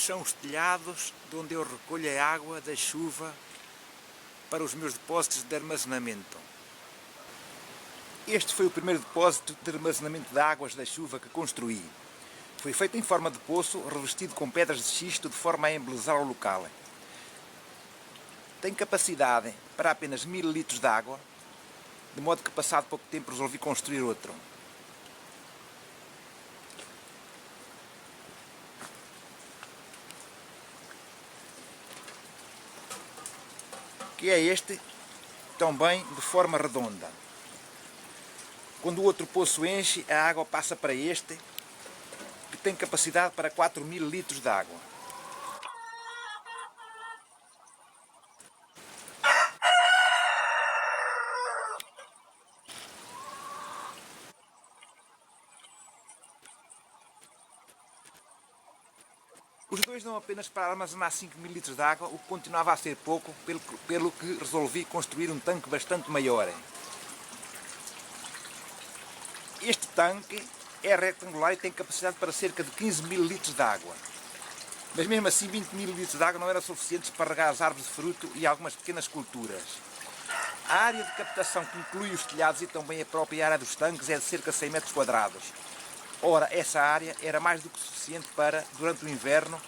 Estes são os telhados de onde eu recolho a água da chuva para os meus depósitos de armazenamento. Este foi o primeiro depósito de armazenamento de águas da chuva que construí. Foi feito em forma de poço, revestido com pedras de xisto de forma a embelezar o local. Tem capacidade para apenas 1000 litros de água, de modo que passado pouco tempo resolvi construir outro. Que é este, também de forma redonda. Quando o outro poço enche, a água passa para este, que tem capacidade para 4000 litros de água. Os dois dão apenas para armazenar 5000 litros de água, o que continuava a ser pouco, pelo que resolvi construir um tanque bastante maior. Este tanque é retangular e tem capacidade para cerca de 15.000 litros de água. Mas mesmo assim 20.000 litros de água não eram suficientes para regar as árvores de fruto e algumas pequenas culturas. A área de captação que inclui os telhados e também a própria área dos tanques é de cerca de 100 metros quadrados. Ora, essa área era mais do que suficiente para, durante o inverno,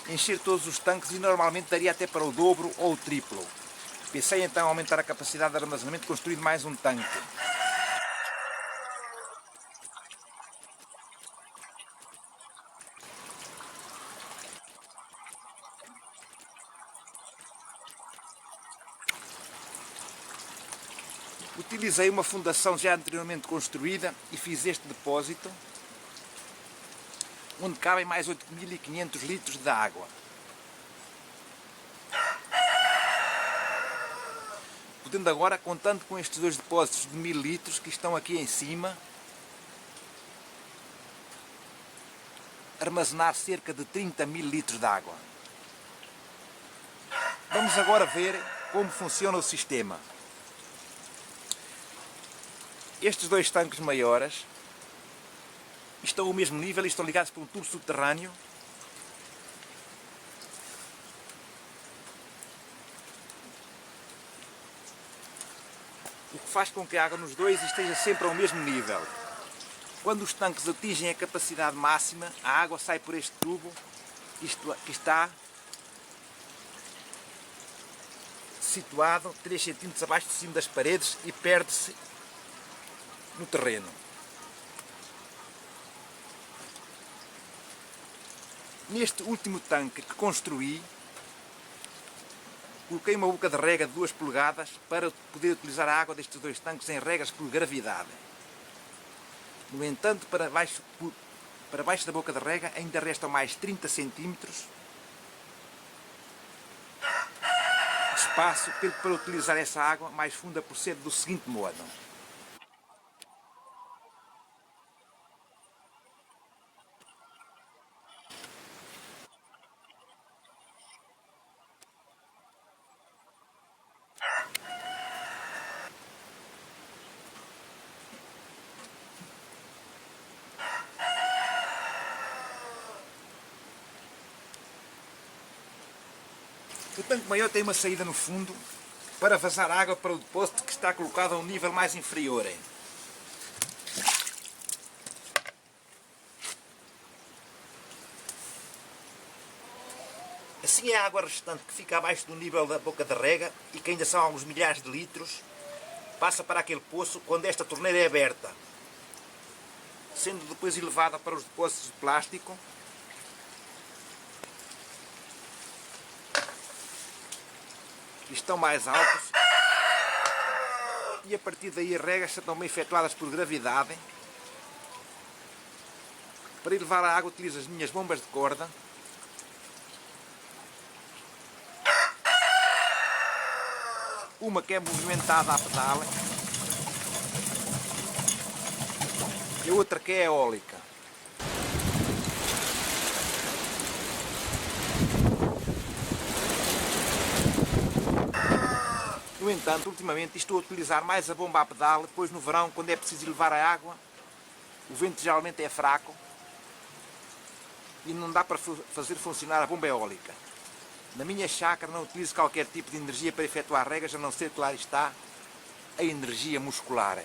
encher todos os tanques e normalmente daria até para o dobro ou o triplo. Pensei então em aumentar a capacidade de armazenamento construindo mais um tanque. Utilizei uma fundação já anteriormente construída e fiz este depósito, onde cabem mais 8500 litros de água. Podendo agora, contando com estes dois depósitos de 1000 litros que estão aqui em cima, armazenar cerca de 30.000 litros de água. Vamos agora ver como funciona o sistema. Estes dois tanques maiores estão ao mesmo nível e estão ligados por um tubo subterrâneo. O que faz com que a água nos dois esteja sempre ao mesmo nível. Quando os tanques atingem a capacidade máxima, a água sai por este tubo que está situado 3 cm abaixo de cima das paredes e perde-se no terreno. Neste último tanque que construí, coloquei uma boca de rega de 2 polegadas para poder utilizar a água destes dois tanques em regas por gravidade. No entanto, para baixo da boca de rega ainda restam mais 30 cm de espaço para utilizar essa água mais funda procede do seguinte modo. O tanque maior tem uma saída no fundo para vazar água para o depósito que está colocado a um nível mais inferior. Assim a água restante que fica abaixo do nível da boca de rega e que ainda são alguns milhares de litros, passa para aquele poço quando esta torneira é aberta, sendo depois elevada para os depósitos de plástico, que estão mais altos, e a partir daí as regas são também efetuadas por gravidade. Para elevar a água utilizo as minhas bombas de corda, uma que é movimentada a pedal e a outra que é eólica. No entanto, ultimamente estou a utilizar mais a bomba a pedal, pois no verão, quando é preciso elevar a água, o vento geralmente é fraco e não dá para fazer funcionar a bomba eólica. Na minha chácara não utilizo qualquer tipo de energia para efetuar regas, a não ser que lá está a energia muscular.